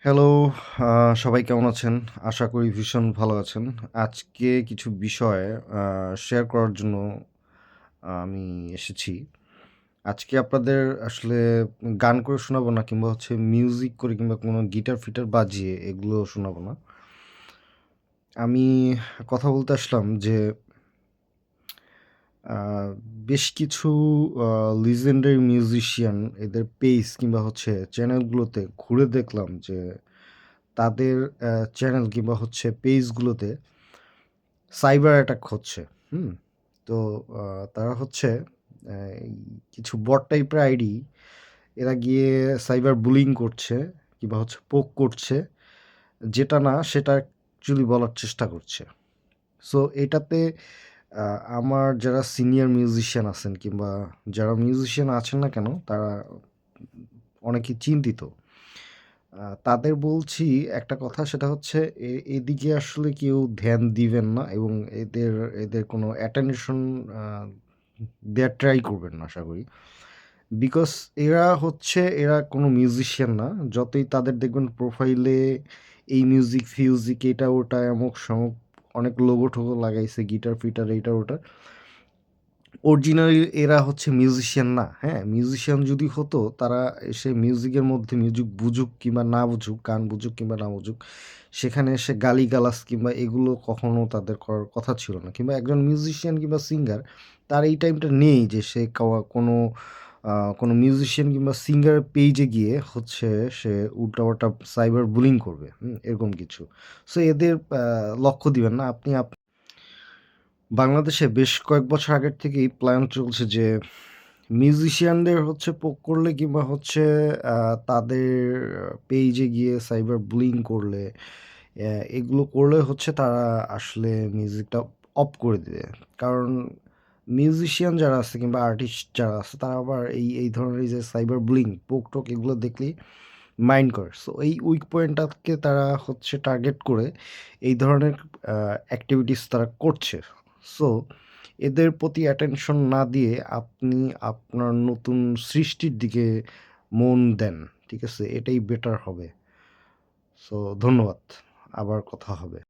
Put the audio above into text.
Hello, সবাই কেমন আছেন? আশা করি ভীষণ ভালো আছেন। আজকে কিছু বিষয় শেয়ার করার জন্য আমি এসেছি। আজকে আপনাদের আসলে গান করে শোনাবো না কিংবা হচ্ছে মিউজিক করে কিংবা কোনো গিটার-ফিটার বাজিয়ে এগুলো শোনাবো না। আমি কথা বলতে আসলাম যে আ বেশ কিছু আ legendary মিউজিশিয়ান এদের পেজ কিংবা হচ্ছে চ্যানেলগুলোতে ঘুরে দেখলাম যে তাদের চ্যানেল কিংবা হচ্ছে পেজগুলোতে সাইবার অ্যাটাক হচ্ছে। হুম? তো আ তারা হচ্ছে এই কিছু বট টাইপের আইডি এরা গিয়ে সাইবার বুলিং করছে কিংবা হচ্ছে পোক করছে। যেটা না সেটা অ্যাকচুয়ালি বলার চেষ্টা করছে। সো এটাতে আ আমার যারা সিনিয়র মিউজিশিয়ান আছেন কিংবা যারা মিউজিশিয়ান আছেন না কেন তারা অনেকেই চিন্তিত। তাদের বলছি একটা কথা সেটা হচ্ছে এদিকে আসলে কেউ ধ্যান দিবেন না এবং এদের এদের কোনো অ্যাটেনশন আ দেয়ার ট্রাই করবেন না আশা করি। বিকজ এরা কোনো মিউজিশিয়ান না। যতই তাদের দেখবেন প্রোফাইলে এই মিউজিক ফিউজিক এটা ওটা অমুক-সমুক অনেক লোগো-টোগো লাগাইছে গিটার-ফিটার এইটা ওটা। অরিজিনালি এরা হচ্ছে মিউজিশিয়ান না, হ্যাঁ? মিউজিশিয়ান যদি হতো তারা এসে মিউজিকের মধ্যে মিউজিক বুঝুক কিংবা না বুঝুক, গান বুঝুক কিংবা না বুঝুক, সেখানে এসে গালিগালাজ কিংবা এগুলো কখনো তাদের করার কথা ছিল না। কিংবা একজন মিউজিশিয়ান কিংবা সিঙ্গার তার এই টাইমটা নেই যে সে কোনো আ কোনো মিউজিশিয়ান কিংবা সিঙ্গারের পেইজে গিয়ে হচ্ছে সে উল্টাপাল্টা সাইবার বুলিং করবে, এরকম কিছু। সো এদের লক্ষ্য দিবেন না। বাংলাদেশে বেশ কয়েক বছর আগের থেকেই প্ল্যান চলছে যে মিউজিশিয়ানদের হচ্ছে পোক করলে কিংবা হচ্ছে আ তাদের পেইজে গিয়ে সাইবার বুলিং করলে এগুলো করলে হচ্ছে তারা আসলে মিউজিকটা অফ করে দিবে। কারণ মিউজিশিয়ান যারা আছে কিংবা আর্টিস্ট যারা আছে তারা আবার এই ধরনের এই যে সাইবার বুলিং, পোক-টোক এগুলো দেখলেই মাইন্ড করে। সো এই উইক পয়েন্টটাকে তারা হচ্ছে টার্গেট করে এই ধরনের আ এক্টিভিটিস তারা করছে। সো এদের প্রতি অ্যাটেনশন না দিয়ে আপনি আপনার নতুন সৃষ্টির দিকে মন দেন। ঠিক আছে? এটাই বেটার হবে। সো ধন্যবাদ। আবার কথা হবে।